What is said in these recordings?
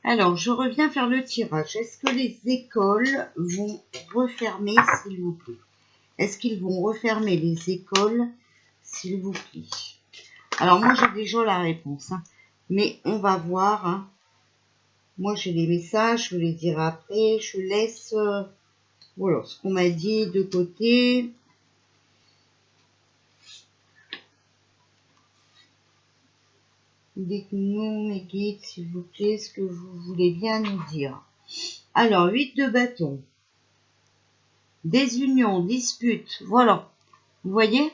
Alors, je reviens faire le tirage. Est-ce que les écoles vont refermer, s'il vous plaît? Est-ce qu'ils vont refermer les écoles, s'il vous plaît? Alors, moi, j'ai déjà la réponse, hein. Mais on va voir, hein. Moi, j'ai les messages, je vous les dirai après. Je laisse voilà, ce qu'on m'a dit de côté. Dites-nous, mes guides, s'il vous plaît, ce que vous voulez bien nous dire. Alors, 8 de bâton. Désunion, dispute, voilà. Vous voyez?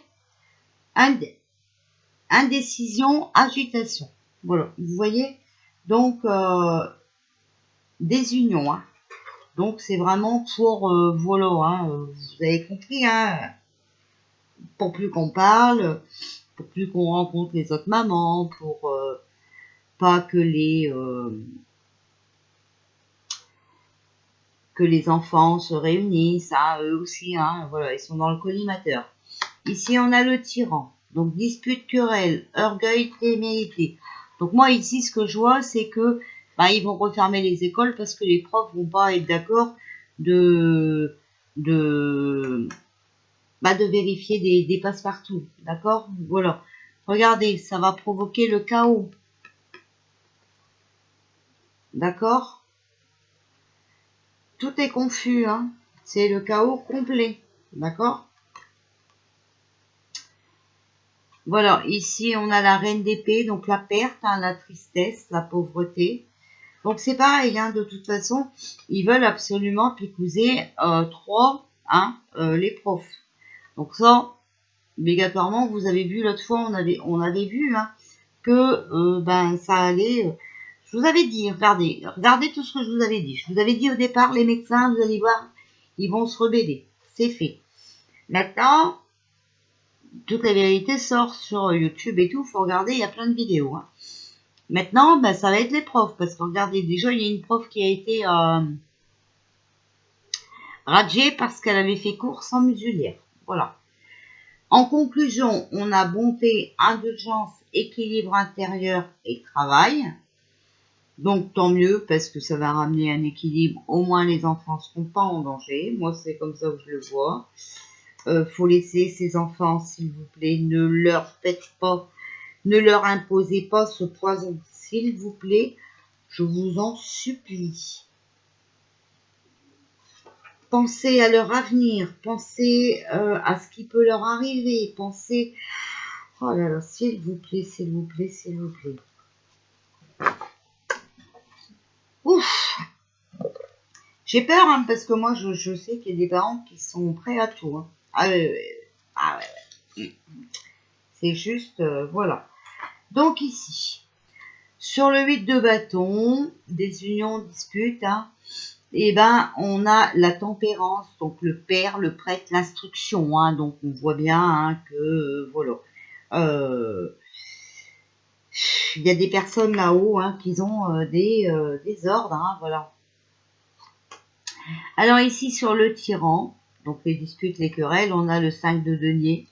Indécision, agitation. Voilà, vous voyez? Donc, désunion, hein. Donc, c'est vraiment pour, voilà, hein, vous avez compris, hein, pour plus qu'on parle, pour plus qu'on rencontre les autres mamans, pour pas que les enfants se réunissent, hein, eux aussi, hein, voilà, ils sont dans le collimateur. Ici, on a le tyran. Donc, dispute, querelle, orgueil, témérité. Donc, moi, ici, ce que je vois, c'est que ils vont refermer les écoles parce que les profs vont pas être d'accord de vérifier des passe-partout. D'accord? Voilà. Regardez, ça va provoquer le chaos. D'accord? Tout est confus, hein. C'est le chaos complet. D'accord? Voilà, ici on a la reine d'épée, donc la perte, hein, la tristesse, la pauvreté. Donc c'est pareil, hein, de toute façon, ils veulent absolument picouser 3, hein, les profs. Donc ça, obligatoirement, vous avez vu l'autre fois, on avait vu, hein, que ça allait. Je vous avais dit, regardez tout ce que je vous avais dit. Je vous avais dit au départ, les médecins, vous allez voir, ils vont se rebeller. C'est fait. Maintenant, toute la vérité sort sur YouTube et tout, faut regarder, il y a plein de vidéos, hein. Maintenant, ça va être les profs, parce que regardez, déjà, il y a une prof qui a été radiée parce qu'elle avait fait cours sans muselière. Voilà. En conclusion, on a bonté, indulgence, équilibre intérieur et travail. Donc, tant mieux, parce que ça va ramener un équilibre. Au moins, les enfants ne seront pas en danger. Moi, c'est comme ça que je le vois. Faut laisser ces enfants, s'il vous plaît, ne leur faites pas, ne leur imposez pas ce poison, s'il vous plaît, je vous en supplie. Pensez à leur avenir, pensez à ce qui peut leur arriver, pensez, oh là là, s'il vous plaît, s'il vous plaît, s'il vous plaît. Ouf, j'ai peur, hein, parce que moi, je sais qu'il y a des parents qui sont prêts à tout, hein. Ah ouais. C'est juste, voilà. Donc ici, sur le 8 de bâton, des unions, disputes, hein, on a la tempérance, donc le père, le prêtre, l'instruction, hein, donc on voit bien, hein, que, voilà. Il y a des personnes là-haut, hein, qui ont des ordres, hein, voilà. Alors ici, sur le tyran, donc les disputes, les querelles, on a le 5 de denier,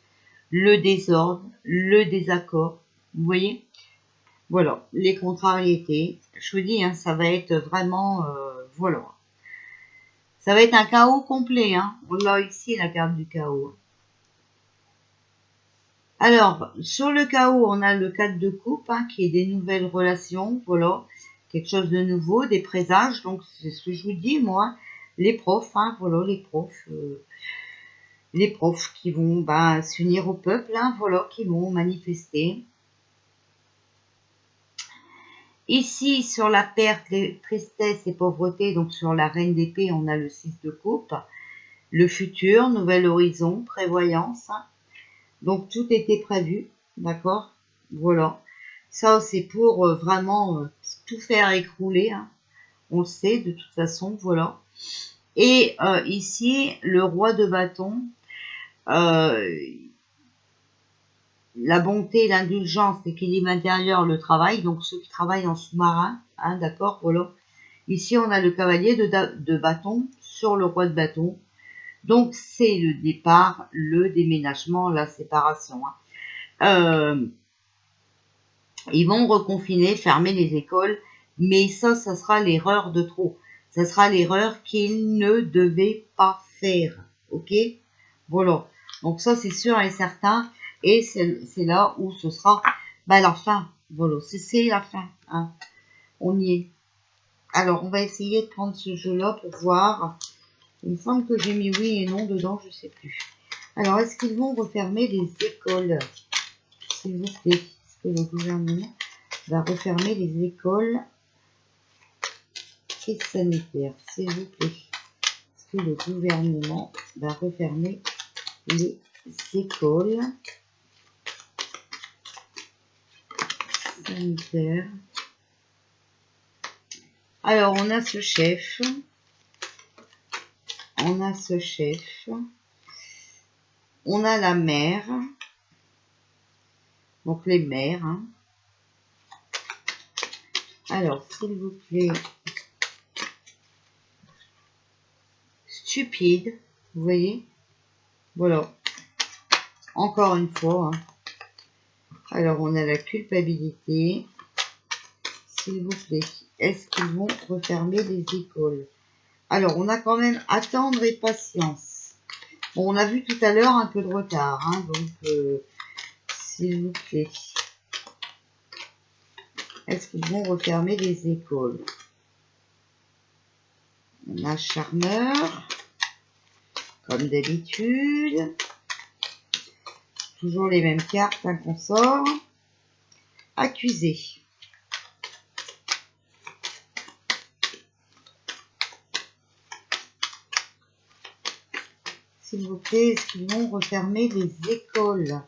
le désordre, le désaccord, vous voyez? Voilà, les contrariétés. Je vous dis, hein, ça va être vraiment, voilà. Ça va être un chaos complet, hein. On l'a ici, la carte du chaos. Alors, sur le chaos, on a le 4 de coupe, hein, qui est des nouvelles relations, voilà. Quelque chose de nouveau, des présages. Donc, c'est ce que je vous dis, moi. Les profs, hein, voilà, les profs qui vont s'unir au peuple, hein, voilà, qui vont manifester. Ici, sur la perte, les tristesse et pauvreté, donc sur la reine d'épée, on a le 6 de coupe. Le futur, nouvel horizon, prévoyance, hein. Donc, tout était prévu, d'accord? Voilà. Ça, c'est pour vraiment tout faire écrouler, hein. On le sait, de toute façon, voilà. Et ici, le roi de bâton, la bonté, l'indulgence, l'équilibre intérieur, le travail, donc ceux qui travaillent en sous-marin, hein, d'accord, voilà. Ici, on a le cavalier de bâton sur le roi de bâton. Donc, c'est le départ, le déménagement, la séparation, hein. Ils vont reconfiner, fermer les écoles Mais ça sera l'erreur de trop. Ça sera l'erreur qu'il ne devait pas faire. Ok? Voilà. Donc ça, c'est sûr et certain. Et c'est là où ce sera la fin. Voilà, c'est la fin. Hein. On y est. Alors, on va essayer de prendre ce jeu-là pour voir. Il me semble que j'ai mis oui et non dedans, je sais plus. Alors, est-ce qu'ils vont refermer les écoles? S'il vous plaît. Est-ce que le gouvernement va refermer les écoles et sanitaires? S'il vous plaît. Est-ce que le gouvernement va refermer les écoles sanitaires? Alors, on a ce chef. On a ce chef. On a la mère. Donc, les mères. Hein. Alors, s'il vous plaît. Stupide. Vous voyez? Voilà. Encore une fois. Hein. Alors, on a la culpabilité. S'il vous plaît. Est-ce qu'ils vont refermer les écoles? Alors, on a quand même attendre et patience. Bon, on a vu tout à l'heure un peu de retard. Hein, donc, s'il vous plaît. Est-ce qu'ils vont refermer les écoles? On a charmeur. Comme d'habitude. Toujours les mêmes cartes hein, qu'on sort. Accusé. S'il vous plaît, est-ce qu'ils vont refermer les écoles?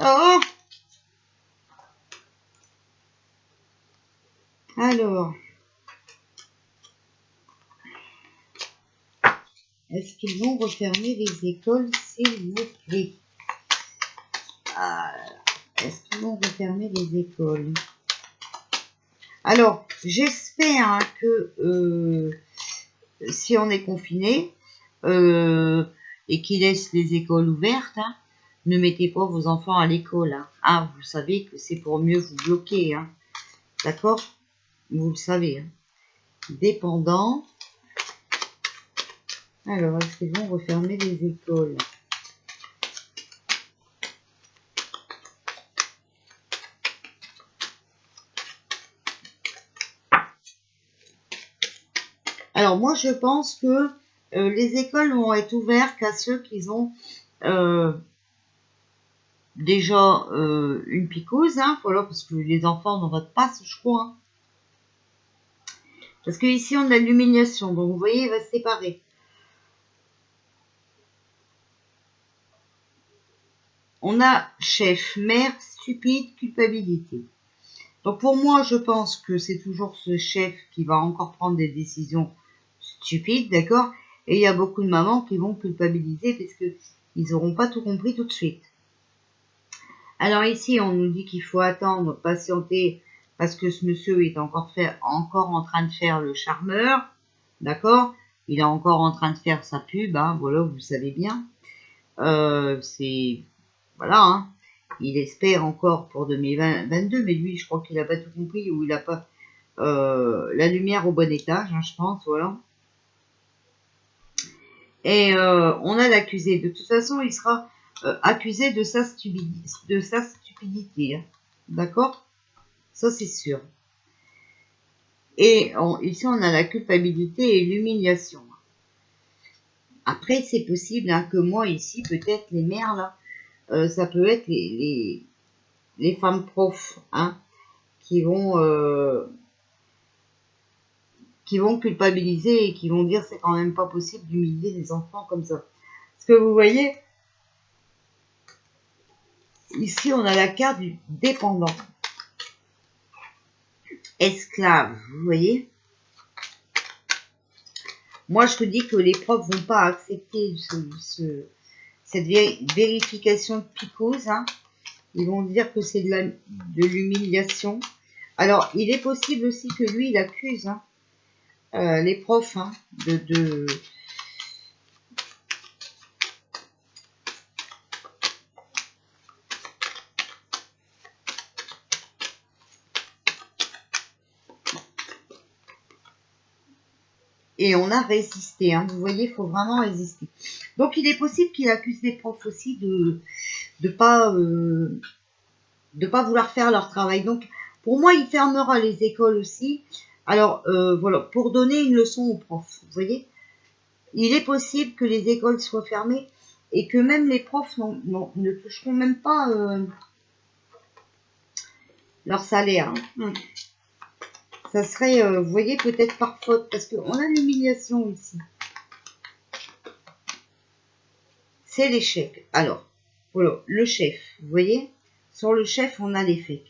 Oh! Alors, est-ce qu'ils vont refermer les écoles, s'il vous plaît? Est-ce qu'ils vont refermer les écoles? Alors, j'espère hein, que si on est confiné et qu'ils laissent les écoles ouvertes, hein, ne mettez pas vos enfants à l'école. Hein. Ah, vous savez que c'est pour mieux vous bloquer. Hein. D'accord? Vous le savez. Hein. Dépendant. Alors, est-ce qu'ils vont refermer les écoles? Alors, moi, je pense que les écoles vont être ouvertes qu'à ceux qui ont déjà une picouse. Hein, voilà, parce que les enfants n'en votent pas, je crois. Hein. Parce que ici, on a l'humiliation. Donc, vous voyez, il va se séparer. On a chef, mère, stupide, culpabilité. Donc, pour moi, je pense que c'est toujours ce chef qui va encore prendre des décisions stupides, d'accord? Et il y a beaucoup de mamans qui vont culpabiliser parce qu'ils n'auront pas tout compris tout de suite. Alors ici, on nous dit qu'il faut attendre, patienter, parce que ce monsieur est encore en train de faire le charmeur, d'accord? Il est encore en train de faire sa pub, hein, voilà, vous savez bien. C'est, voilà, hein. Il espère encore pour 2022, mais lui, je crois qu'il n'a pas tout compris, ou il n'a pas la lumière au bon étage, hein, je pense, voilà. Et on a l'accusé. De toute façon, il sera accusé de sa stupidité. Hein. D'accord? Ça, c'est sûr. Et ici, on a la culpabilité et l'humiliation. Après, c'est possible hein, que moi, ici, peut-être les mères, là, ça peut être les femmes profs hein, qui vont culpabiliser et qui vont dire c'est quand même pas possible d'humilier des enfants comme ça. Parce que vous voyez, ici, on a la carte du dépendant. Esclave, vous voyez. Moi, je te dis que les profs vont pas accepter cette vérification de psychose. Hein. Ils vont dire que c'est de l'humiliation. Alors, il est possible aussi que lui, il accuse. Hein. les profs, hein, et on a résisté, hein. Vous voyez, il faut vraiment résister. Donc, il est possible qu'il accuse les profs aussi de pas vouloir faire leur travail. Donc, pour moi, il fermera les écoles aussi. Alors, voilà, pour donner une leçon aux profs, vous voyez. Il est possible que les écoles soient fermées et que même les profs ne toucheront même pas leur salaire. Hein. Ça serait, vous voyez, peut-être par faute, parce qu'on a l'humiliation ici. C'est l'échec. Alors, voilà, le chef, vous voyez, sur le chef, on a l'échec.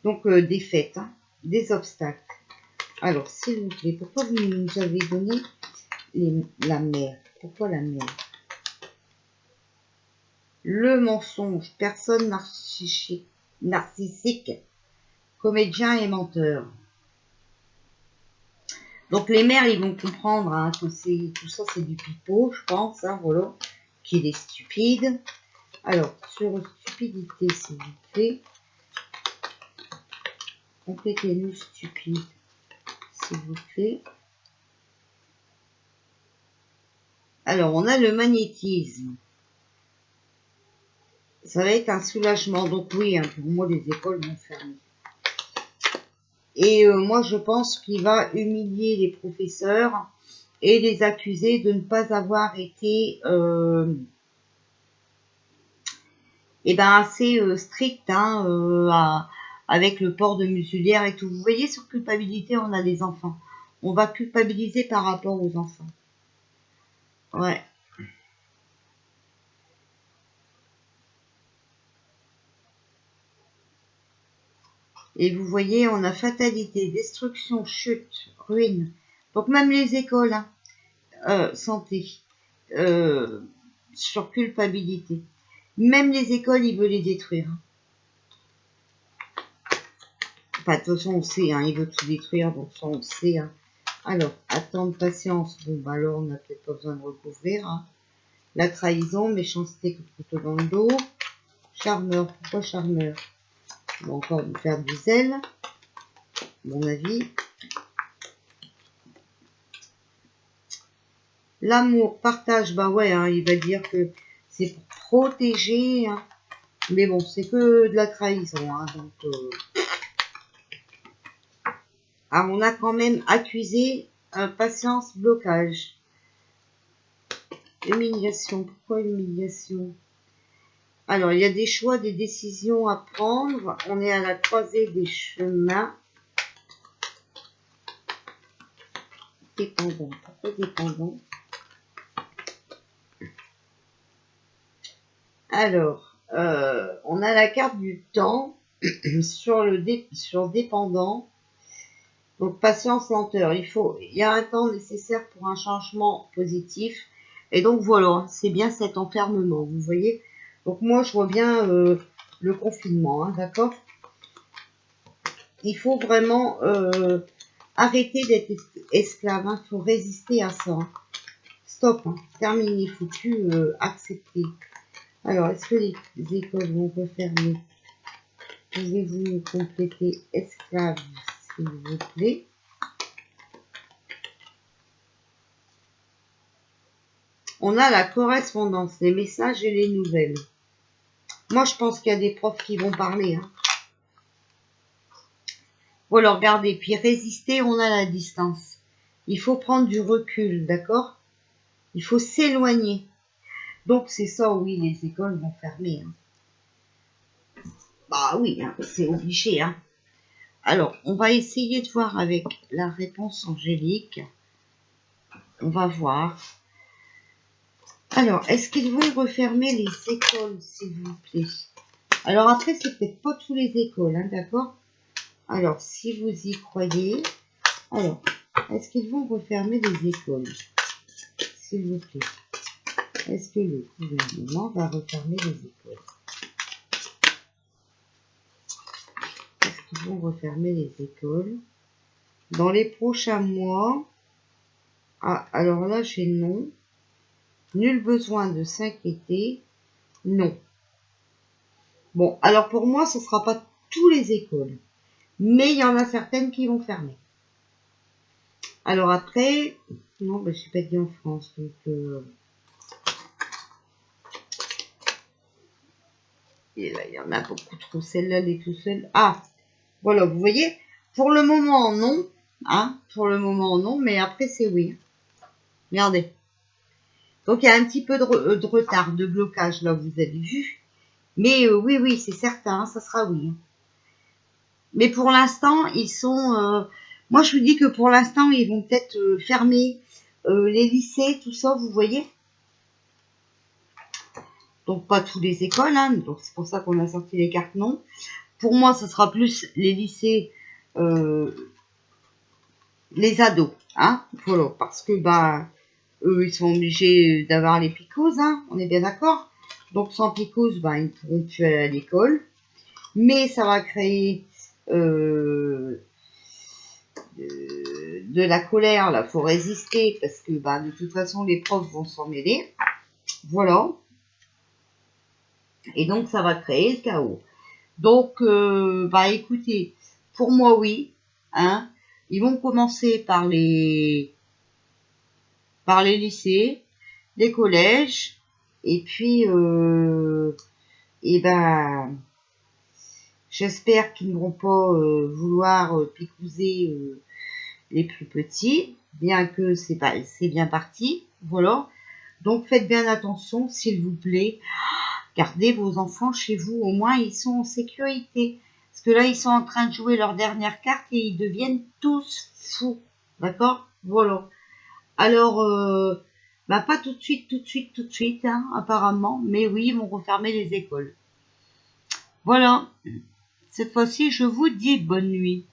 Donc, des fêtes, hein, des obstacles. Alors, s'il vous plaît, pourquoi vous nous avez donné la mer? Pourquoi la mer? Le mensonge, personne narcissique, comédien et menteur. Donc les mères, ils vont comprendre hein, que tout ça, c'est du pipeau, je pense, hein, voilà, qu'il est stupide. Alors, sur stupidité, s'il vous plaît, complétez-nous stupide, s'il vous plaît. Alors, on a le magnétisme. Ça va être un soulagement. Donc oui, hein, pour moi, les écoles vont fermer. Et moi, je pense qu'il va humilier les professeurs et les accuser de ne pas avoir été assez strict hein, avec le port de muselière et tout. Vous voyez, sur culpabilité, on a des enfants. On va culpabiliser par rapport aux enfants. Ouais. Et vous voyez, on a fatalité, destruction, chute, ruine. Donc même les écoles, hein, santé, sur culpabilité. Même les écoles, ils veulent les détruire. Enfin, de toute façon, on sait, hein, ils veulent tout détruire, donc ça, on le sait. Hein. Alors, attendre, patience. Bon, bah alors, on n'a peut-être pas besoin de recouvrir. Hein. La trahison, méchanceté, coup de couteau dans le dos. Charmeur, pourquoi charmeur? On va encore nous faire du zèle, à mon avis. L'amour, partage, bah ouais, hein, il va dire que c'est pour protéger. Hein. Mais bon, c'est que de la trahison. Hein, donc, ah, on a quand même accusé patience, blocage. Humiliation, pourquoi humiliation? Alors, il y a des choix, des décisions à prendre. On est à la croisée des chemins. Dépendant, pourquoi dépendant? Alors, on a la carte du temps sur dépendant. Donc, patience, lenteur. Il y a un temps nécessaire pour un changement positif. Et donc, voilà, c'est bien cet enfermement, vous voyez. Donc, moi, je vois bien le confinement, hein, d'accord? Il faut vraiment arrêter d'être esclave. Il faut résister à ça. Hein. Stop, hein, terminé, foutu, accepter. Alors, est-ce que les écoles vont refermer? Pouvez-vous nous compléter esclave, s'il vous plaît? On a la correspondance, les messages et les nouvelles. Moi, je pense qu'il y a des profs qui vont parler. Hein. Voilà, regardez, puis résister, on a la distance. Il faut prendre du recul, d'accord? Il faut s'éloigner. Donc, c'est ça, oui, les écoles vont fermer. Hein. Bah oui, hein, c'est obligé. Hein. Alors, on va essayer de voir avec la réponse angélique. On va voir. Alors, est-ce qu'ils vont refermer les écoles, s'il vous plaît? Alors après, c'est peut-être pas tous les écoles, hein, d'accord? Alors, si vous y croyez, alors, est-ce qu'ils vont refermer les écoles, s'il vous plaît? Est-ce que le gouvernement va refermer les écoles? Est-ce qu'ils vont refermer les écoles? dans les prochains mois. Ah, alors là, j'ai non. Nul besoin de s'inquiéter. Non. Bon, alors pour moi, ce ne sera pas tous les écoles. Mais il y en a certaines qui vont fermer. Alors après, non, ben, je suis pas dit en France. Donc, et là, il y en a beaucoup trop. Celle-là, elle est tout seule. Ah, voilà, vous voyez. Pour le moment, non. Hein, pour le moment, non. Mais après, c'est oui. Regardez. Donc, il y a un petit peu de retard, de blocage, là, vous avez vu. Mais oui, oui, c'est certain, ça sera oui. Mais pour l'instant, ils sont... moi, je vous dis que pour l'instant, ils vont peut-être fermer les lycées, tout ça, vous voyez. Donc, pas toutes les écoles, hein, donc c'est pour ça qu'on a sorti les cartes non. Pour moi, ce sera plus les lycées, les ados, hein, voilà, parce que, bah, eux, ils sont obligés d'avoir les picoses, hein, on est bien d'accord. Donc, sans picose, bah, ils ne pourront plus aller à l'école. Mais ça va créer de la colère, là, faut résister, parce que, bah, de toute façon, les profs vont s'en mêler. Voilà. Et donc, ça va créer le chaos. Donc, bah, écoutez, pour moi, oui, hein, ils vont commencer par les lycées, les collèges, et puis, et ben, j'espère qu'ils ne vont pas vouloir picouser les plus petits, bien que c'est bien parti, voilà. Donc faites bien attention, s'il vous plaît. Gardez vos enfants chez vous, au moins ils sont en sécurité. Parce que là, ils sont en train de jouer leur dernière carte et ils deviennent tous fous. D'accord? Voilà. Alors, bah pas tout de suite, hein, apparemment. Mais oui, ils vont refermer les écoles. Voilà. Cette fois-ci, je vous dis bonne nuit.